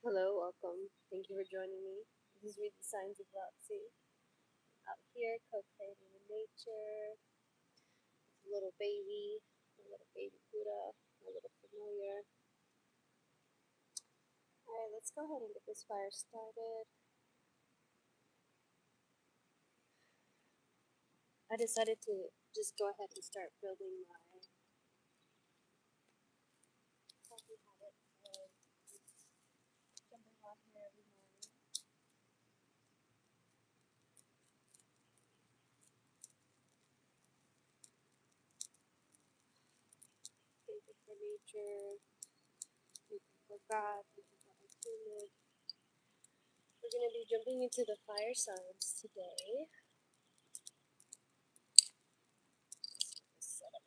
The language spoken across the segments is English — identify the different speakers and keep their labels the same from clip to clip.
Speaker 1: Hello, welcome. Thank you for joining me. This is Read the Signs of Roxy. Out here, co-creating in nature. It's a little baby, Buddha, a little familiar. Alright, let's go ahead and get this fire started. I decided to just go ahead and start building my healthy habit of jumping on here every morning. Thankful for nature, thankful for God, thankful for our human. We're going to be jumping into the fire signs today. Set up.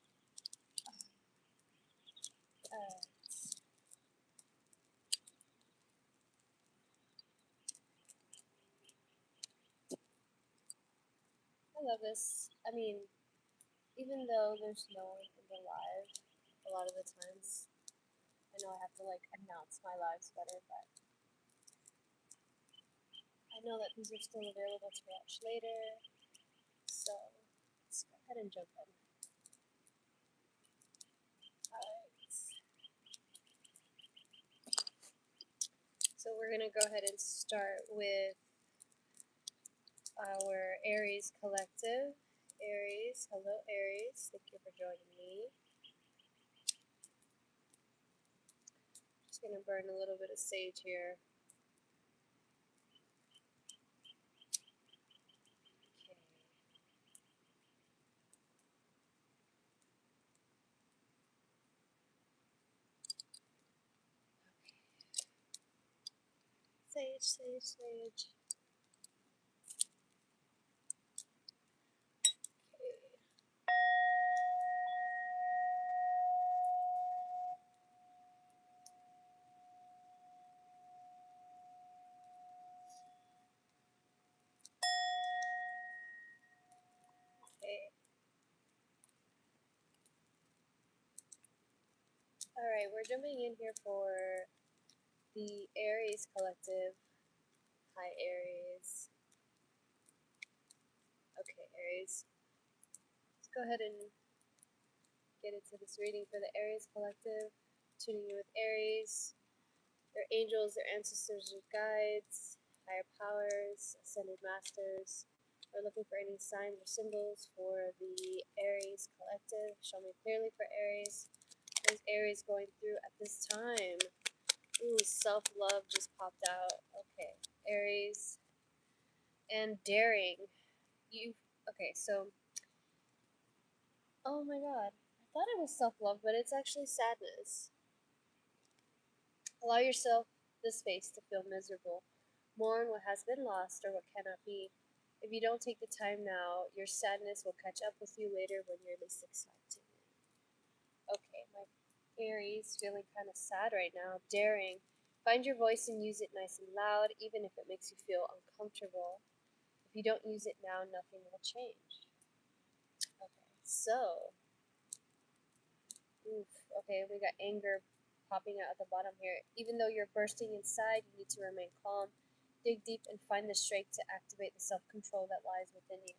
Speaker 1: I love this. I mean, even though there's no one in the live, a lot of the times, I know I have to like announce my lives better, but I know that these are still available to watch later. So let's go ahead and jump in. Alright. So we're gonna go ahead and start with our Aries collective. Aries, hello Aries, thank you for joining me. Just gonna burn a little bit of sage here. Okay. Sage, sage, sage. Okay. Alright, we're jumping in here for the Aries collective. Hi, Aries. Okay, Aries. Let's go ahead and get into this reading for the Aries collective. Tuning in with Aries, their angels, their ancestors, their guides, higher powers, ascended masters. We're looking for any signs or symbols for the Aries collective. Show me clearly for Aries. What is Aries going through at this time? Ooh, self-love just popped out. Okay, Aries and daring. Okay, so oh my god, I thought it was self-love, but it's actually sadness. Allow yourself the space to feel miserable. Mourn what has been lost or what cannot be. If you don't take the time now, your sadness will catch up with you later when you're least expecting it. Okay, my Aries feeling kind of sad right now. Daring. Find your voice and use it nice and loud, even if it makes you feel uncomfortable. If you don't use it now, nothing will change. Okay, so, oof, okay, we got anger popping out at the bottom here. Even though you're bursting inside, you need to remain calm. Dig deep and find the strength to activate the self-control that lies within you.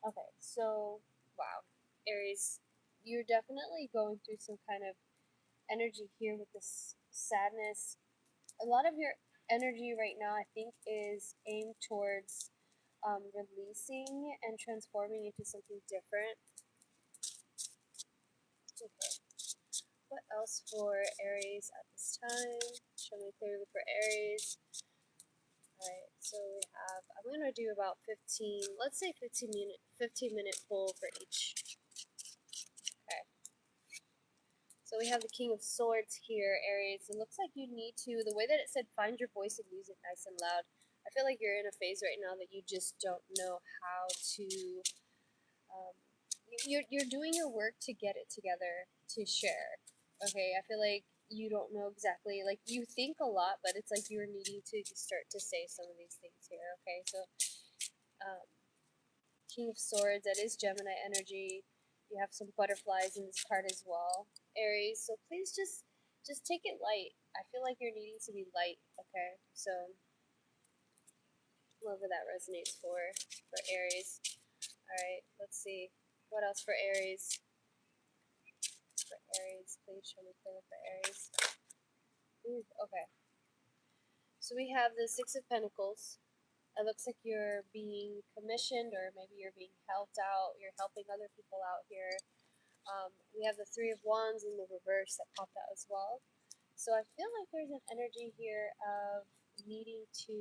Speaker 1: Okay, so, wow, Aries, you're definitely going through some kind of energy here with this sadness. A lot of your energy right now, I think, is aimed towards releasing and transforming into something different. Okay. What else for Aries at this time? Show me clearly for Aries. Alright, so we have, I'm going to do about 15, let's say 15-minute pull for each. Okay. So we have the King of Swords here, Aries. It looks like you need to, the way that it said find your voice and use it nice and loud, I feel like you're in a phase right now that you just don't know how to, um, you're doing your work to get it together to share. Okay, I feel like you don't know exactly, like you think a lot, but it's like you're needing to start to say some of these things here. Okay, so um, King of Swords, that is Gemini energy. You have some butterflies in this card as well, Aries. So please just just take it light. I feel like you're needing to be light, okay? So, whoever that resonates for Aries. All right, let's see. What else for Aries? For Aries, please show me clearly for Aries. Ooh, okay. So we have the Six of Pentacles. It looks like you're being commissioned, or maybe you're being helped out. You're helping other people out here. We have the Three of Wands in the reverse that popped out as well. So I feel like there's an energy here of needing to.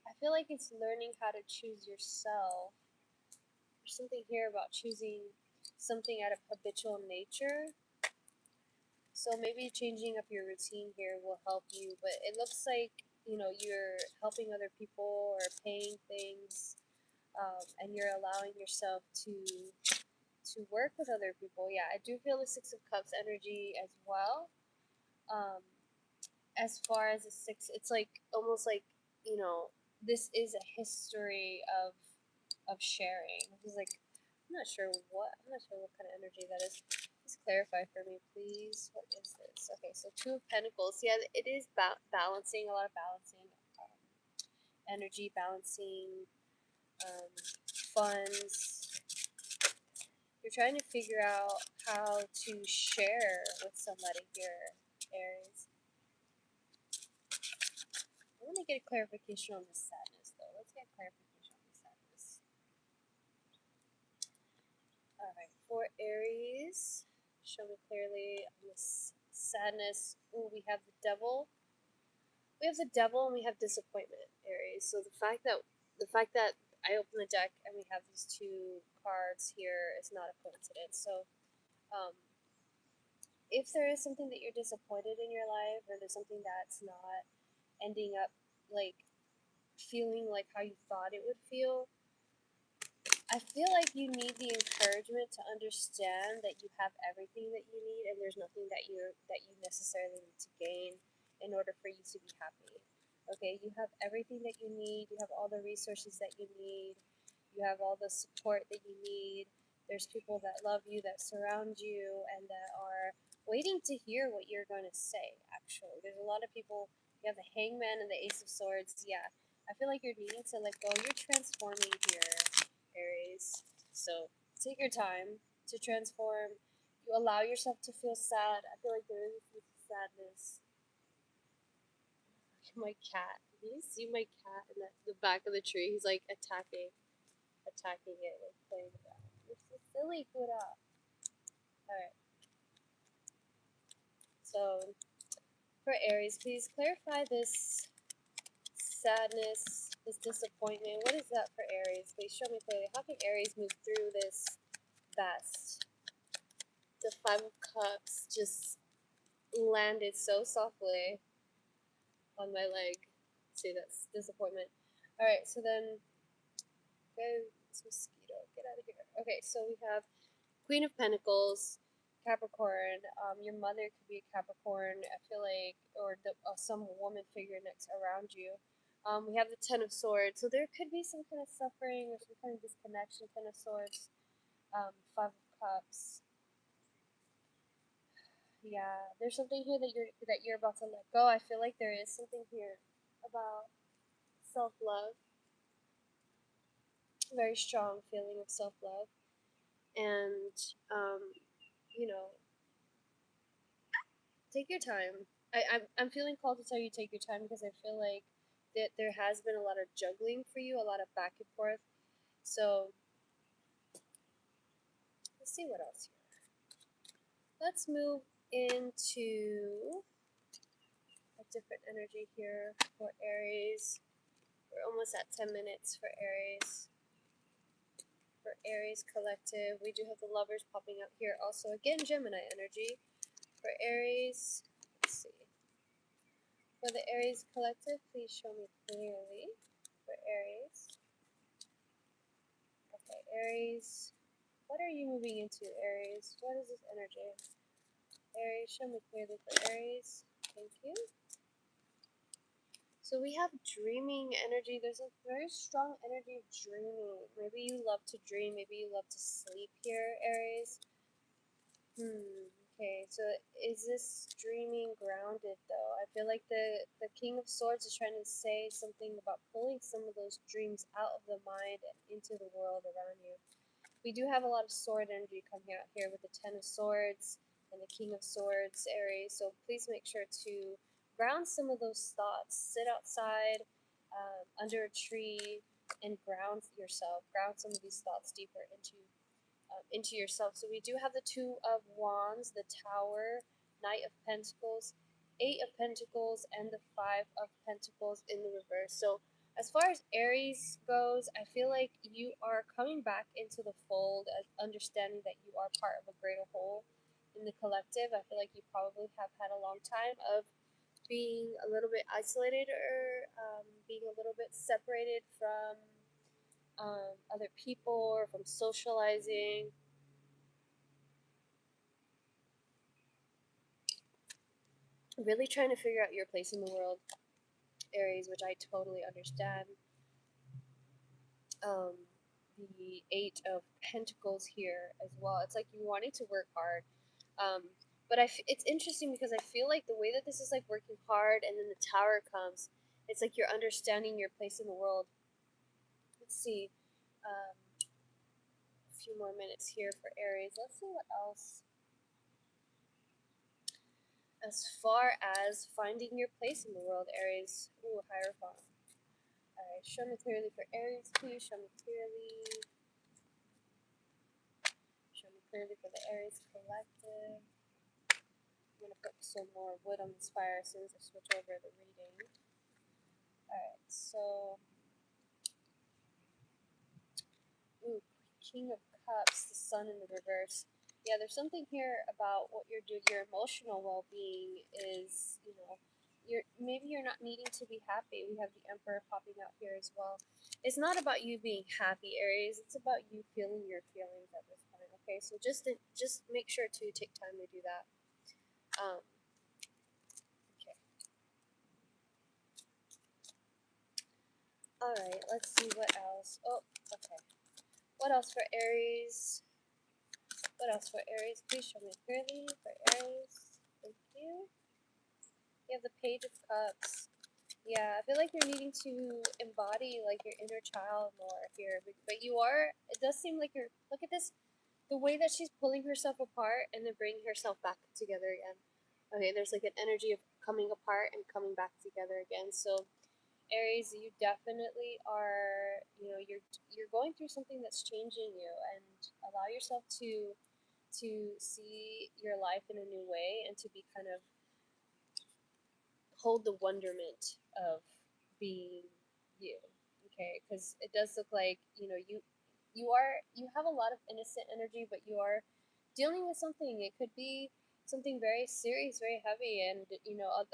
Speaker 1: I feel like it's learning how to choose yourself. There's something here about choosing something out of habitual nature. So maybe changing up your routine here will help you, but it looks like you're helping other people or paying things, and you're allowing yourself to work with other people. Yeah, I do feel the Six of Cups energy as well. Um, as far as the six, it's like almost like this is a history of sharing. This is like I'm not sure what kind of energy that is. Please clarify for me, please. What is this? Okay, so Two of Pentacles. Yeah, it is balancing, a lot of balancing, energy, balancing, um, funds. You're trying to figure out how to share with somebody here, Aries. I want to get a clarification on the sadness, though. Let's get clarification on the sadness. All right, for Aries, show me clearly on this sadness. Oh, we have the Devil. We have the Devil, and we have disappointment, Aries. So the fact that I open the deck and we have these two cards here is not a coincidence. So, um, if there is something that you're disappointed in your life, or there's something that's not ending up like feeling like how you thought it would feel, I feel like you need the encouragement to understand that you have everything that you need, and there's nothing that you necessarily need to gain in order for you to be happy. Okay, you have everything that you need. You have all the resources that you need. You have all the support that you need. There's people that love you, that surround you, and that are waiting to hear what you're going to say. Actually, there's a lot of people. You have the Hangman and the Ace of Swords. Yeah, I feel like you're needing to let go. You're transforming here, Aries. So take your time to transform. You allow yourself to feel sad. I feel like there is this sadness. My cat. Can you see my cat in the back of the tree? He's like attacking it, like playing around. You're so silly, Kura. Alright, so for Aries, please clarify this sadness, this disappointment. What is that for Aries? Please show me clearly. How can Aries move through this best? The Five of Cups just landed so softly on my leg. See, that's disappointment. Alright, so then go this mosquito. Get out of here. Okay, so we have Queen of Pentacles, Capricorn. Your mother could be a Capricorn. I feel like, or some woman figure next around you. We have the Ten of Swords, so there could be some kind of suffering or some kind of disconnection. Ten of Swords, Five of Cups. Yeah, there's something here that you're about to let go. I feel like there is something here about self love. Very strong feeling of self love, and um, you know, take your time. I'm feeling called to tell you take your time because I feel like that there has been a lot of juggling for you, a lot of back and forth. So let's see what else here. Let's move into a different energy here for Aries. We're almost at 10 minutes for Aries. For Aries Collective, we do have the Lovers popping up here. Also, again, Gemini energy. For Aries, let's see. For the Aries Collective, please show me clearly. For Aries. Okay, Aries. What are you moving into, Aries? What is this energy? Aries, show me clearly for Aries. Thank you. So we have dreaming energy. There's a very strong energy of dreaming. Maybe you love to dream. Maybe you love to sleep here, Aries. Okay, so is this dreaming grounded though? I feel like the King of Swords is trying to say something about pulling some of those dreams out of the mind and into the world around you. We do have a lot of sword energy coming out here with the Ten of Swords and the King of Swords, Aries. So please make sure to ground some of those thoughts. Sit outside, under a tree, and ground yourself. Ground some of these thoughts deeper into yourself. So we do have the Two of Wands, the Tower, Knight of Pentacles, Eight of Pentacles, and the Five of Pentacles in the reverse. So as far as Aries goes, I feel like you are coming back into the fold, understanding that you are part of a greater whole in the collective. I feel like you probably have had a long time of being a little bit isolated or being a little bit separated from other people or from socializing. Really trying to figure out your place in the world, Aries, which I totally understand. Um, the Eight of Pentacles here as well. It's like you wanting to work hard. Um, but it's interesting because I feel like the way that this is like working hard and then the Tower comes, it's like you're understanding your place in the world. Let's see. A few more minutes here for Aries. Let's see what else. As far as finding your place in the world, Aries. Ooh, Hierophant. Alright, show me clearly for Aries, please. Show me clearly. Show me clearly for the Aries collective. I'm going to put some more wood on this fire as soon as I switch over the reading. Alright, so. Ooh, King of Cups, the Sun in the reverse. Yeah, there's something here about what you're doing. Your emotional well-being is, maybe you're not needing to be happy. We have the Emperor popping out here as well. It's not about you being happy, Aries. It's about you feeling your feelings at this point. Okay, so just make sure to take time to do that. Okay. All right. Let's see what else. Oh, okay. What else for Aries? What else for Aries? Please show me clearly for Aries. Thank you. You have the Page of Cups. Yeah, I feel like you're needing to embody like your inner child more here, but you are. It does seem like you're. Look at this, the way that she's pulling herself apart and then bringing herself back together again. Okay, there's like an energy of coming apart and coming back together again. So Aries, you definitely are. You're going through something that's changing you, and allow yourself to see your life in a new way and to be kind of hold the wonderment of being you. Okay, because it does look like you have a lot of innocent energy, but you are dealing with something. It could be something very serious, very heavy, and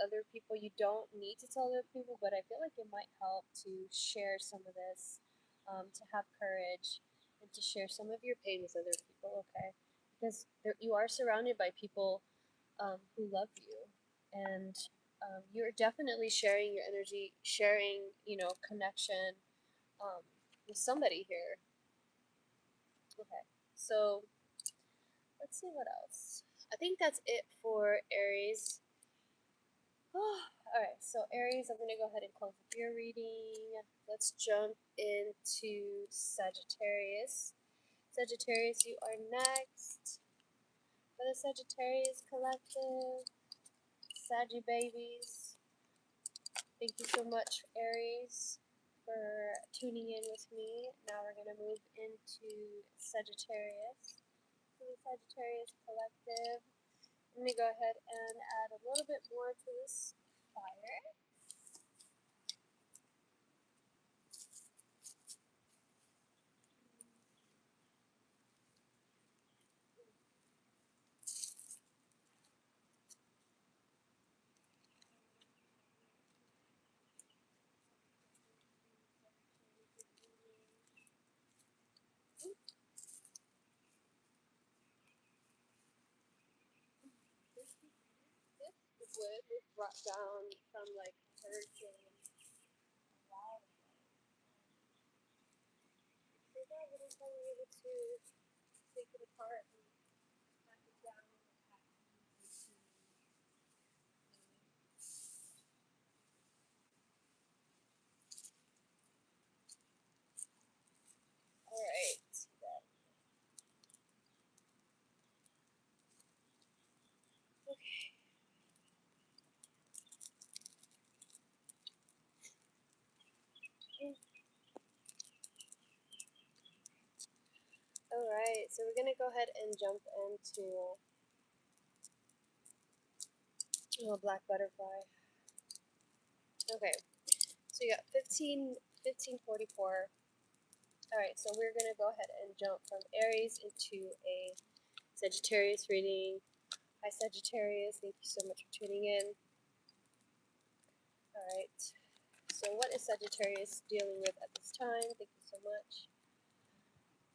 Speaker 1: other people, you don't need to tell other people, but I feel like it might help to share some of this, to have courage and to share some of your pain with other people. Okay, because you are surrounded by people who love you, and you're definitely sharing your energy, sharing connection um, with somebody here. Okay, so let's see what else. I think that's it for Aries. All right, so Aries, I'm gonna go ahead and close up your reading. Let's jump into Sagittarius. Sagittarius, you are next for the Sagittarius collective. Saggy babies. Thank you so much, Aries, for tuning in with me. Now we're going to move into Sagittarius. So the Sagittarius collective. I'm going to go ahead and add a little bit more to this fire. This wood was brought down from like a hurricane. to take it apart and pack it down and pack it into. All right. All right. So we're gonna go ahead and jump into black butterfly. Okay. So you got 1544. All right. So we're gonna go ahead and jump from Aries into a Sagittarius reading. Hi Sagittarius. Thank you so much for tuning in. All right. So what is Sagittarius dealing with at this time? Thank you so much.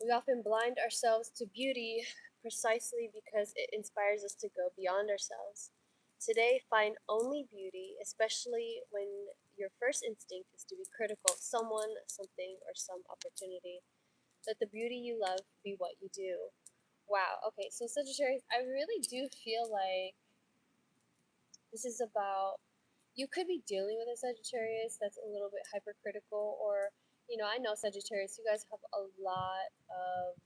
Speaker 1: We often blind ourselves to beauty precisely because it inspires us to go beyond ourselves. Today, find only beauty, especially when your first instinct is to be critical of someone, something, or some opportunity. Let the beauty you love be what you do. Wow, okay, so Sagittarius, I really do feel like this is about you could be dealing with a Sagittarius that's a little bit hypercritical, or I know Sagittarius, you guys have a lot of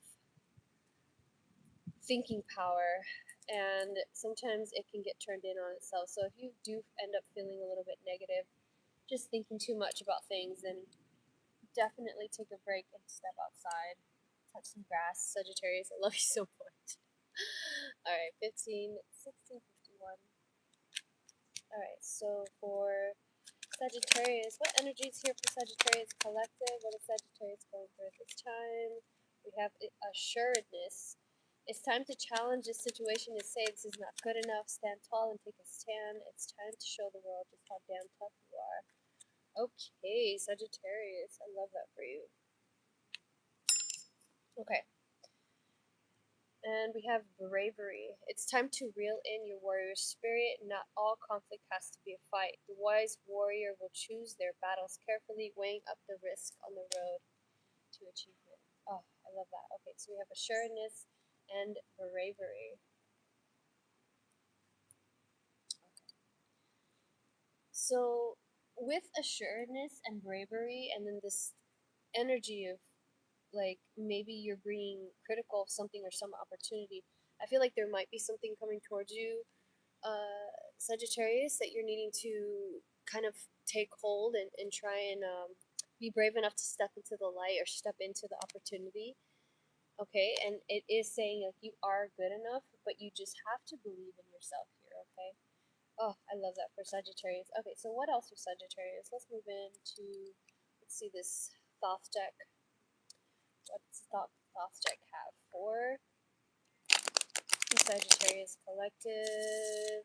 Speaker 1: thinking power, and sometimes it can get turned in on itself. So if you do end up feeling a little bit negative, just thinking too much about things, then definitely take a break and step outside, touch some grass. Sagittarius, I love you so much. All right, 15, 16, 51. All right, so for Sagittarius, what energy is here for Sagittarius collective? What is Sagittarius going through at this time? We have assuredness. It's time to challenge this situation and say this is not good enough. Stand tall and take a stand. It's time to show the world just how damn tough you are. Okay, Sagittarius, I love that for you. Okay. And we have bravery. It's time to reel in your warrior spirit. Not all conflict has to be a fight. The wise warrior will choose their battles carefully, weighing up the risk on the road to achievement. Oh, I love that. Okay, so we have assuredness and bravery. So, with assuredness and bravery, and then this energy of like maybe you're being critical of something or some opportunity, I feel like there might be something coming towards you, Sagittarius, that you're needing to kind of take hold and try and be brave enough to step into the light or step into the opportunity. Okay, and it is saying like you are good enough, but you just have to believe in yourself here. Okay. Oh, I love that for Sagittarius. Okay, so what else for Sagittarius? Let's move into, let's see this Thoth deck. What does Thoth deck have for the Sagittarius collective?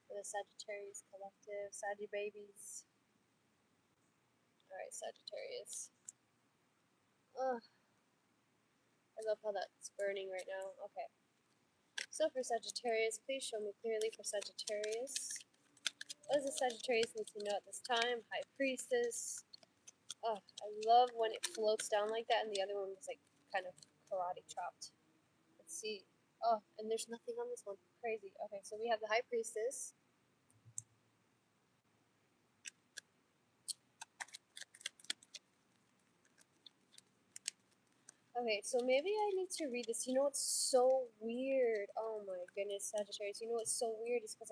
Speaker 1: For the Sagittarius collective, Saggy babies. All right, Sagittarius. Oh, I love how that's burning right now. Okay. So for Sagittarius, please show me clearly for Sagittarius. What does the Sagittarius need to know at this time? High Priestess. Oh, I love when it floats down like that, and the other one was like kind of karate chopped. Let's see. Oh, and there's nothing on this one. Crazy. Okay, so we have the High Priestess. Okay, so maybe I need to read this. You know what's so weird? Oh my goodness, Sagittarius. You know what's so weird is because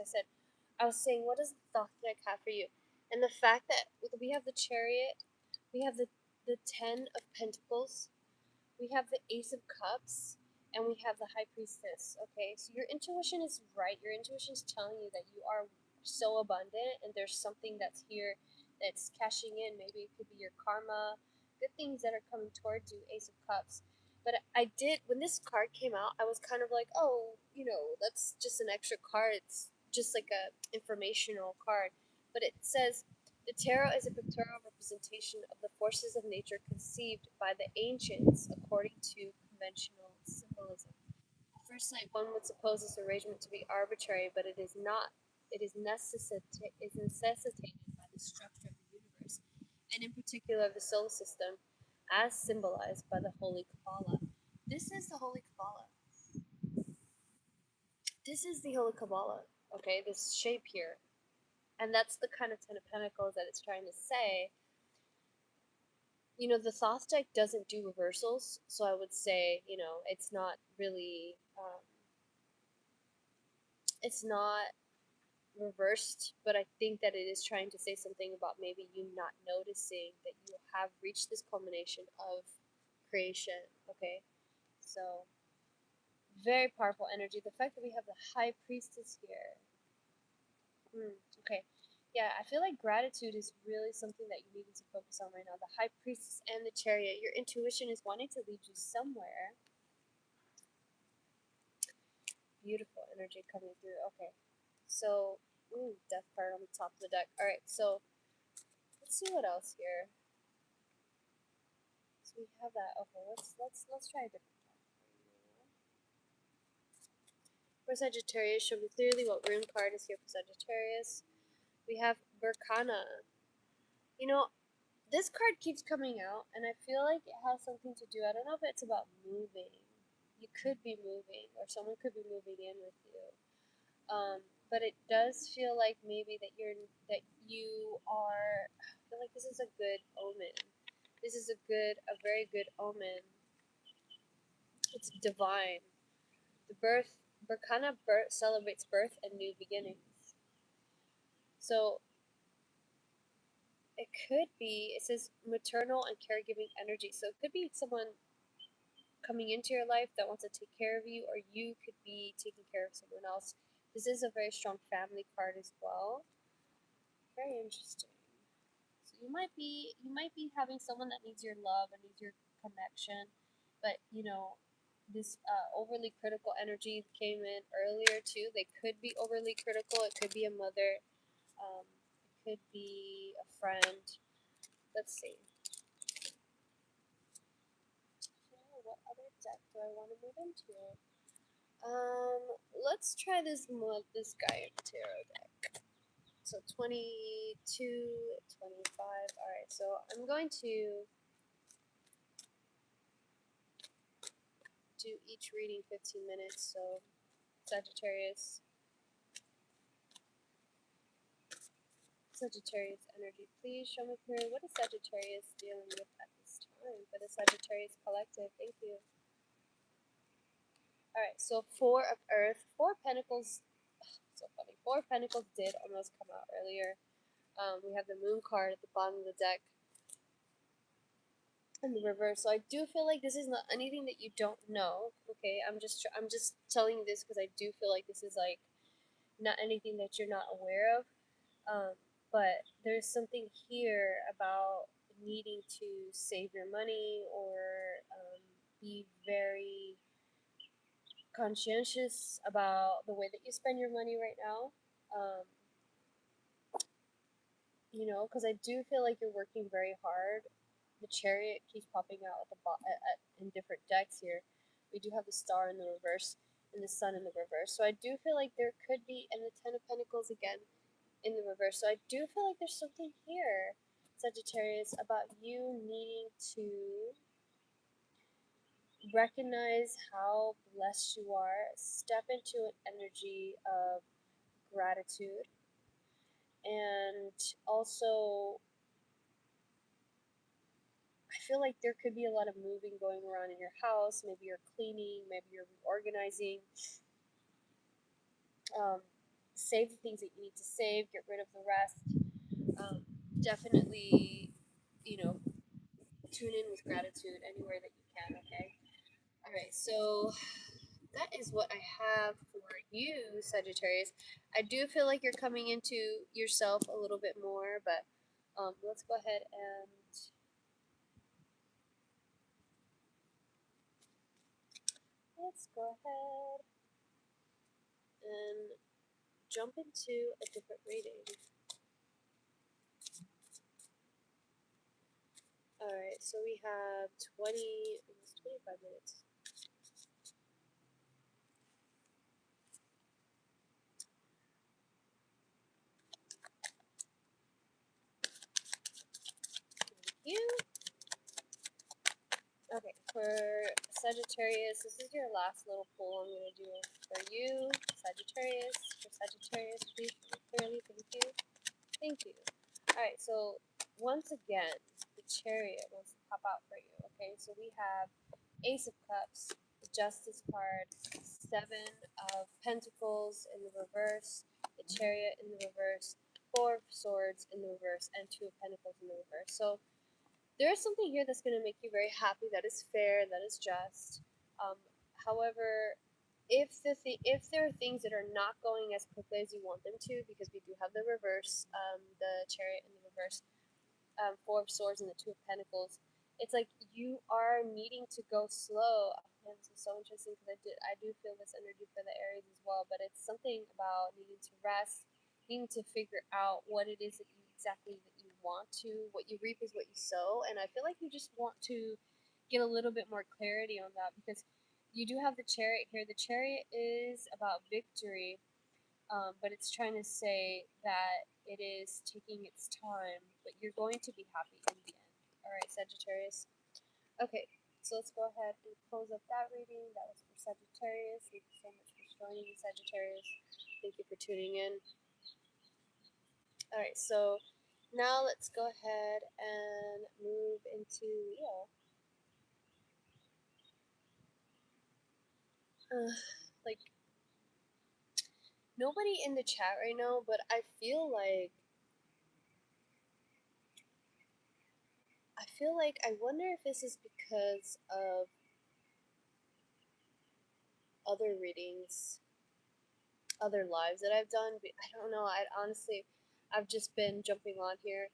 Speaker 1: I was saying, what does the Thoth deck have for you? And the fact that we have the Chariot, we have the Ten of Pentacles, we have the Ace of Cups, and we have the High Priestess. Okay, so your intuition is right. Your intuition is telling you that you are so abundant, and there's something that's here that's cashing in. Maybe it could be your karma, good things that are coming towards you. Ace of Cups. But I did when this card came out, I was kind of like, oh, that's just an extra card. It's just like a informational card. But it says the tarot is a pictorial representation of the forces of nature conceived by the ancients according to conventional symbolism. At first sight, one would suppose this arrangement to be arbitrary, but it is not. It is necessitated by the structure of the universe, and in particular of the solar system, as symbolized by the Holy Kabbalah. This is the Holy Kabbalah. This is the Holy Kabbalah. Okay, this shape here. And that's the kind of Ten of Pentacles that it's trying to say. You know, the Thoth deck doesn't do reversals, so I would say, you know, it's not really, it's not reversed, but I think that it is trying to say something about maybe you not noticing that you have reached this culmination of creation, okay? So, very powerful energy. The fact that we have the High Priestess here. Okay. Yeah, I feel like gratitude is really something that you need to focus on right now. The High Priestess and the Chariot. Your intuition is wanting to lead you somewhere. Beautiful energy coming through. Okay. So, Death card on the top of the deck. All right. So, let's see what else here. So we have that. Okay. Let's try a different card. For Sagittarius, show me clearly what rune card is here for Sagittarius. We have Berkana. You know, this card keeps coming out, and I feel like it has something to do. I don't know if it's about moving. You could be moving, or someone could be moving in with you. But it does feel like maybe that you are. I feel like this is a good omen. This is a very good omen. It's divine. The birth, Berkana birth celebrates birth and new beginnings. So it could be. It says maternal and caregiving energy. So it could be someone coming into your life that wants to take care of you, or you could be taking care of someone else. This is a very strong family card as well. Very interesting. So you might be having someone that needs your love and needs your connection, but you know this overly critical energy came in earlier too. They could be overly critical. It could be a mother. It could be a friend. Let's see. What other deck do I want to move into? Let's try this guy in tarot deck. So 22, 25. All right, so I'm going to do each reading 15 minutes. So Sagittarius, Sagittarius energy. Please show me clearly what is Sagittarius dealing with at this time for the Sagittarius collective. Thank you. All right, so Four of Earth, Four Pentacles. So funny. Four Pentacles did almost come out earlier. We have the Moon card at the bottom of the deck in the reverse. So I do feel like this is not anything that you don't know. Okay, I'm just telling you this because I do feel like this is like not anything that you're not aware of. But there's something here about needing to save your money or be very conscientious about the way that you spend your money right now. Um, you know, because I do feel like you're working very hard. The Chariot keeps popping out in different decks here. We do have the Star in the reverse and the Sun in the reverse. So I do feel like there could be, and the Ten of Pentacles again in the reverse. So I do feel like there's something here, Sagittarius, about you needing to recognize how blessed you are, step into an energy of gratitude, and also I feel like there could be a lot of moving going around in your house. Maybe you're cleaning, maybe you're reorganizing. Um, save the things that you need to save, get rid of the rest. Definitely, you know, tune in with gratitude anywhere that you can, okay? All right, so that is what I have for you, Sagittarius. I do feel like you're coming into yourself a little bit more, but let's go ahead and jump into a different reading. All right, so we have almost 25 minutes. Thank you. Okay, for Sagittarius, this is your last little pull I'm going to do for you. Sagittarius, please clearly, thank you. Thank you. Alright, so once again, the Chariot wants to pop out for you, okay? So we have Ace of Cups, the Justice card, Seven of Pentacles in the reverse, the Chariot in the reverse, Four of Swords in the reverse, and Two of Pentacles in the reverse. So there is something here that's going to make you very happy, that is fair, that is just. However, if there are things that are not going as quickly as you want them to, because we do have the reverse, the Chariot in the reverse, Four of Swords and the Two of Pentacles, it's like you are needing to go slow. Man, this is so interesting because I do feel this energy for the Aries as well, but it's something about needing to rest, needing to figure out what it is that you exactly that you want to. What you reap is what you sow, and I feel like you just want to get a little bit more clarity on that because you do have the Chariot here. The Chariot is about victory, but it's trying to say that it is taking its time, but you're going to be happy in the end. All right, Sagittarius. Okay, so let's go ahead and close up that reading. That was for Sagittarius. Thank you so much for joining me, Sagittarius. Thank you for tuning in. All right, so now let's go ahead and move into Leo. Like, nobody in the chat right now, but I wonder if this is because of other readings, other lives that I've done. I don't know. I've just been jumping on here,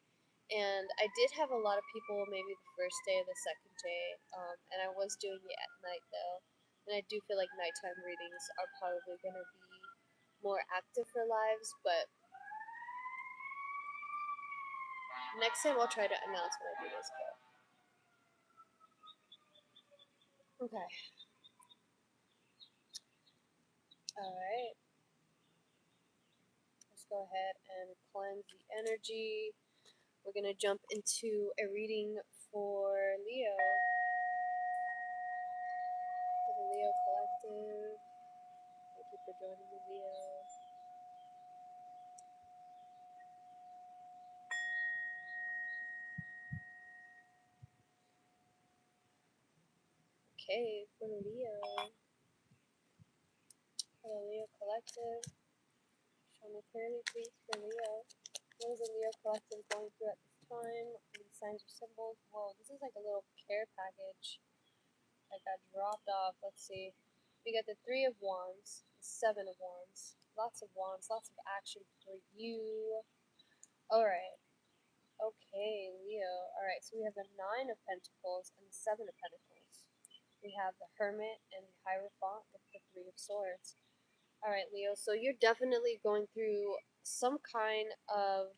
Speaker 1: and I did have a lot of people maybe the first day or the second day, and I was doing it at night though, and I do feel like nighttime readings are probably going to be more active for lives, but next time I'll try to announce when I do this. Okay. All right. Let's go ahead and cleanse the energy. We're going to jump into a reading for Leo. For the Leo Collective. Thank you for joining me, Leo. Okay, for Leo. For the Leo Collective. Show me clearly, please, for Leo. What is the Leo Collective going through at this time? Any signs or symbols? Whoa, this is like a little care package that got dropped off. Let's see. We got the Three of Wands, the Seven of Wands. Lots of wands, lots of action for you. Alright. Okay, Leo. Alright, so we have the Nine of Pentacles and the Seven of Pentacles. We have the Hermit and the Hierophant with the Three of Swords. Alright, Leo, so you're definitely going through some kind of,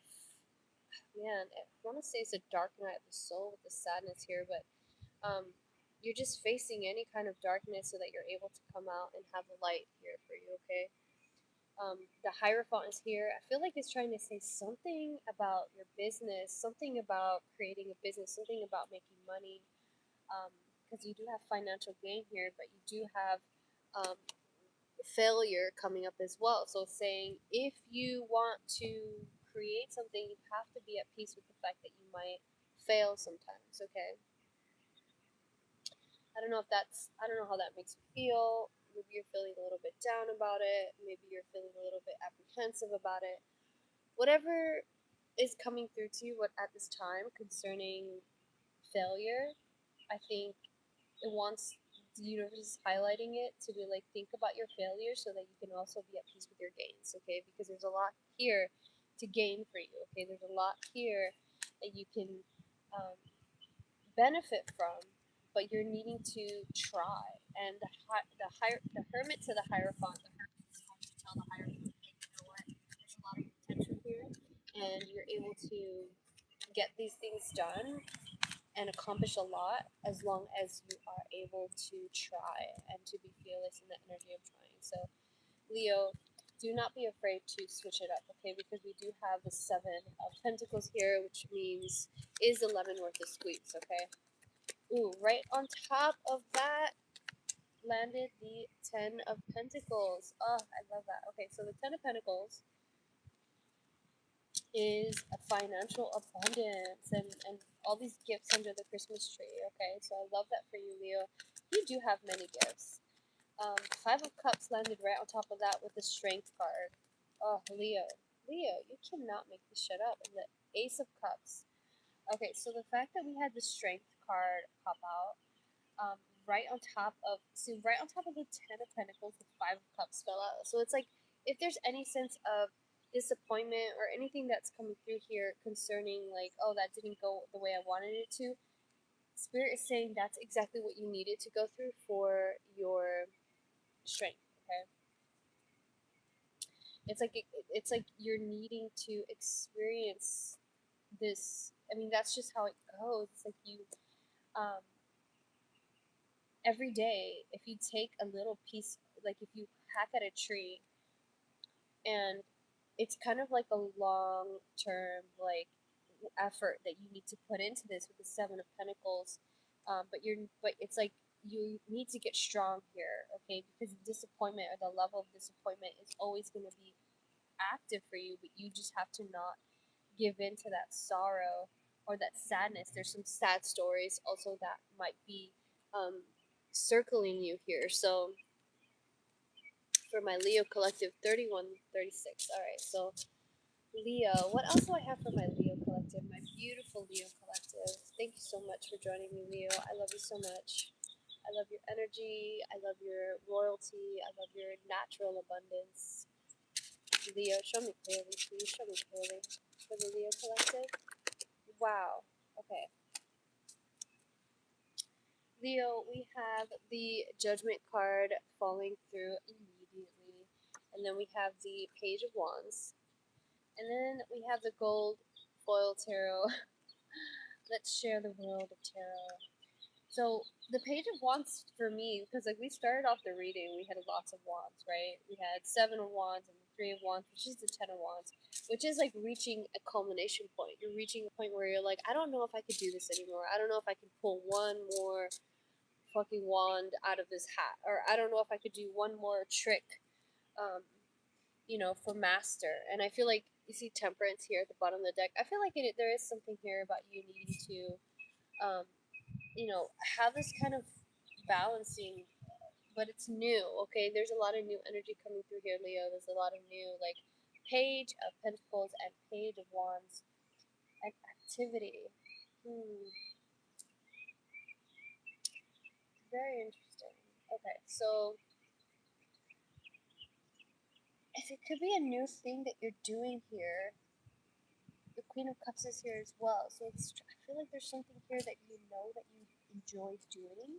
Speaker 1: man, I want to say it's a dark night of the soul with the sadness here, but you're just facing any kind of darkness so that you're able to come out and have the light here for you, okay? The Hierophant is here. I feel like it's trying to say something about your business, something about creating a business, something about making money, because you do have financial gain here, but you do have failure coming up as well. So it's saying if you want to create something, you have to be at peace with the fact that you might fail sometimes, okay? I don't know how that makes you feel. Maybe you're feeling a little bit down about it. Maybe you're feeling a little bit apprehensive about it. Whatever is coming through to you at this time concerning failure, I think it wants the universe is highlighting it to be like, think about your failure so that you can also be at peace with your gains, okay? Because there's a lot here to gain for you, okay? There's a lot here that you can benefit from, but you're needing to try. And the Hermit to the Hierophant, the Hermit is going to tell the Hierophant, hey, you know what? There's a lot of potential here, and you're able to get these things done and accomplish a lot as long as you are able to try and to be fearless in the energy of trying. So, Leo, do not be afraid to switch it up, okay? Because we do have the Seven of Pentacles here, which means is the lemon worth the squeeze, okay? Ooh, right on top of that, landed the Ten of Pentacles. Oh, I love that. Okay, so the Ten of Pentacles is a financial abundance and all these gifts under the Christmas tree. Okay, so I love that for you, Leo. You do have many gifts. Five of Cups landed right on top of that with the Strength card. Oh, Leo. Leo, you cannot make this shit up. And the Ace of Cups. Okay, so the fact that we had the Strength card pop out, um, right on top of the Ten of Pentacles, the Five of Cups fell out. So it's like, if there's any sense of disappointment or anything that's coming through here concerning, like, oh, that didn't go the way I wanted it to, Spirit is saying that's exactly what you needed to go through for your strength. Okay, it's like you're needing to experience this. I mean, that's just how it goes. It's like you, um, every day, if you take a little piece, like if you hack at a tree, and it's kind of like a long term like effort that you need to put into this with the Seven of Pentacles, but it's like you need to get strong here, okay? Because disappointment or the level of disappointment is always going to be active for you, but you just have to not give in to that sorrow or that sadness. There's some sad stories also that might be um, circling you here. So for my Leo collective, 3136. All right, so Leo, what else do I have for my Leo collective? My beautiful Leo collective. Thank you so much for joining me, Leo. I love you so much. I love your energy. I love your royalty. I love your natural abundance. Leo, show me clearly, please. Show me clearly for the Leo collective. Wow. Okay. Leo, we have the Judgment card falling through immediately. And then we have the Page of Wands. And then we have the Gold Foil Tarot. Let's share the world of tarot. So the Page of Wands for me, because like we started off the reading, we had lots of wands, right? We had Seven of Wands and Three of Wands, which is the Ten of Wands, which is like reaching a culmination point. You're reaching a point where you're like, I don't know if I could do this anymore. I don't know if I can pull one more fucking wand out of this hat, or I don't know if I could do one more trick, um, for master. And I feel like you see Temperance here at the bottom of the deck. I feel like there is something here about you needing to, um, have this kind of balancing, but it's new. Okay, there's a lot of new energy coming through here, Leo. There's a lot of new like Page of Pentacles and Page of Wands and activity. Very interesting. Okay, so if it could be a new thing that you're doing here, the Queen of Cups is here as well. So I feel like there's something here that you know that you enjoy doing,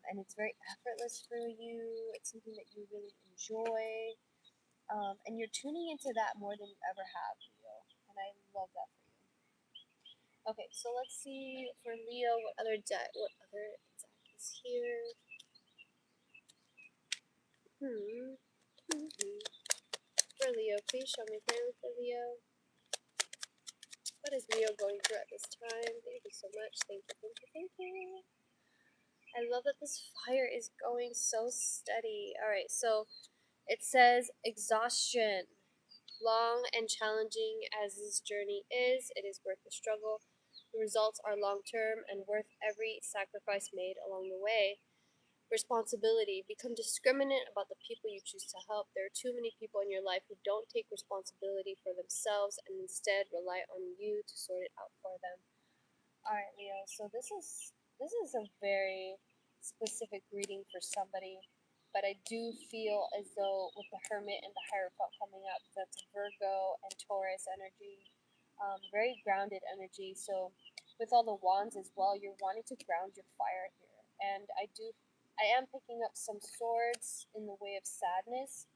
Speaker 1: and it's very effortless for you. It's something that you really enjoy, and you're tuning into that more than you ever have, Leo. And I love that for you. Okay, so let's see for Leo what other deck is here. Hmm. Hmm. For Leo, please show me clearly for Leo. What is Leo going through at this time? Thank you so much. Thank you, thank you, thank you. I love that this fire is going so steady. All right, so it says exhaustion. Long and challenging as this journey is, it is worth the struggle. The results are long term and worth every sacrifice made along the way. Responsibility. Become discriminate about the people you choose to help. There are too many people in your life who don't take responsibility for themselves and instead rely on you to sort it out for them. All right, Leo. So this is a very specific reading for somebody, but I do feel as though with the Hermit and the Hierophant coming up, that's Virgo and Taurus energy, very grounded energy. So with all the wands as well, you're wanting to ground your fire here, and I am picking up some swords in the way of sadness.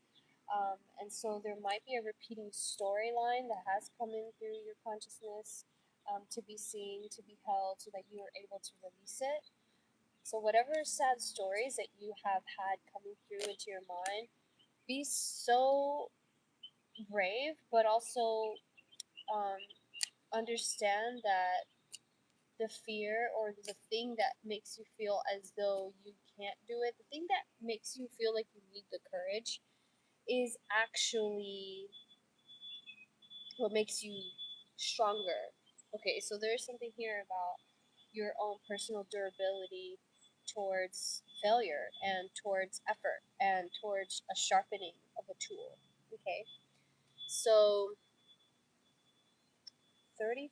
Speaker 1: And so there might be a repeating storyline that has come in through your consciousness, to be seen, to be held, so that you are able to release it. So, whatever sad stories that you have had coming through into your mind, be so brave, but also um, understand that the fear or the thing that makes you feel as though you can't do it, the thing that makes you feel like you need the courage is actually what makes you stronger. Okay, so there's something here about your own personal durability towards failure and towards effort and towards a sharpening of a tool. Okay, so 35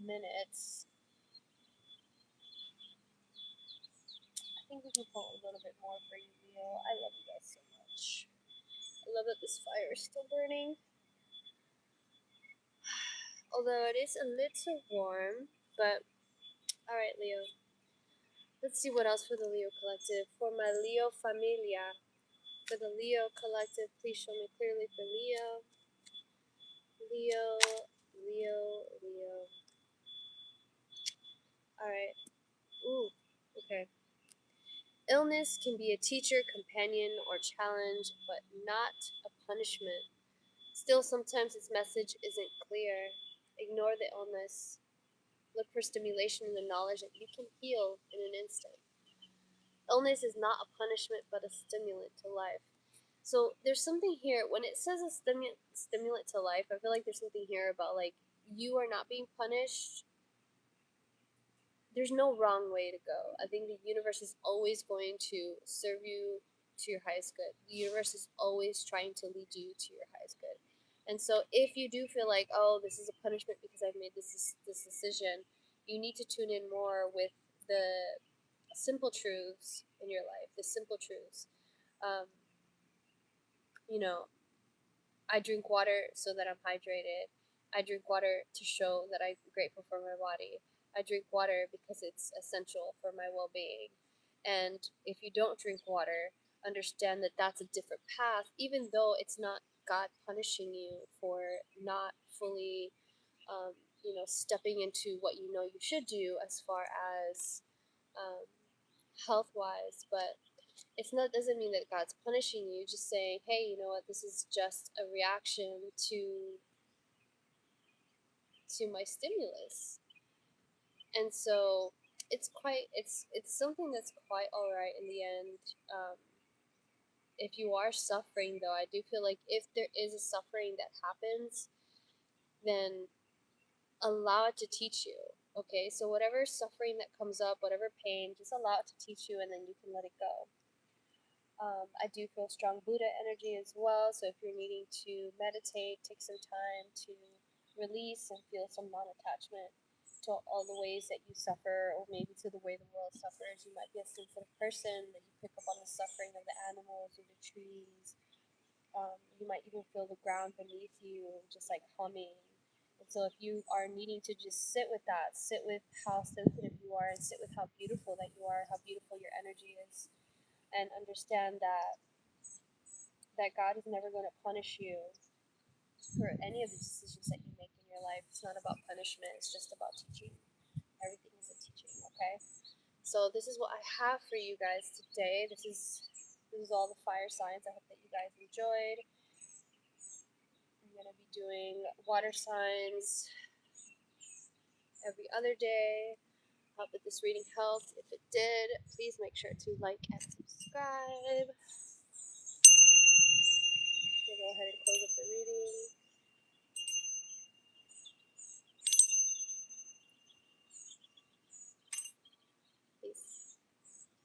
Speaker 1: minutes. I think we can pull a little bit more for you, Leo. I love you guys so much. I love that this fire is still burning. Although it is a little warm, but alright, Leo. Let's see what else for the Leo Collective. For my Leo Familia. For the Leo Collective, please show me clearly for Leo. Leo, Leo, Leo. Alright. Ooh, okay. Illness can be a teacher, companion, or challenge, but not a punishment. Still, sometimes its message isn't clear. Ignore the illness. Look for stimulation in the knowledge that you can heal in an instant. Illness is not a punishment, but a stimulant to life. So there's something here when it says a stimulant to life. I feel like there's something here about like you are not being punished. There's no wrong way to go. I think the universe is always going to serve you to your highest good. The universe is always trying to lead you to your highest good. And so if you do feel like, oh, this is a punishment because I've made this decision, you need to tune in more with the simple truths in your life, the simple truths. Um, you know, I drink water so that I'm hydrated. I drink water to show that I'm grateful for my body. I drink water because it's essential for my well being. And if you don't drink water, understand that that's a different path, even though it's not God punishing you for not fully, um, stepping into what you know you should do as far as um, health wise. But it's not doesn't mean that God's punishing you. Just saying, hey, you know what? This is just a reaction to my stimulus, and so it's something that's quite all right in the end. If you are suffering, though, I do feel like if there is a suffering that happens, then allow it to teach you. Okay, so whatever suffering that comes up, whatever pain, just allow it to teach you, and then you can let it go. I do feel strong Buddha energy as well. So if you're needing to meditate, take some time to release and feel some non attachment to all the ways that you suffer, or maybe to the way the world suffers. You might be a sensitive person that you pick up on the suffering of the animals or the trees. You might even feel the ground beneath you just like humming. And so if you are needing to just sit with that, sit with how sensitive you are, and sit with how beautiful that you are, how beautiful your energy is, and understand that God is never going to punish you for any of the decisions that you make in your life. It's not about punishment, it's just about teaching. Everything is a teaching, okay? So this is what I have for you guys today. This is all the fire signs. I hope that you guys enjoyed. I'm going to be doing water signs every other day. Hope that this reading helped. If it did, please make sure to like and subscribe. I'm going to go ahead and close up the reading.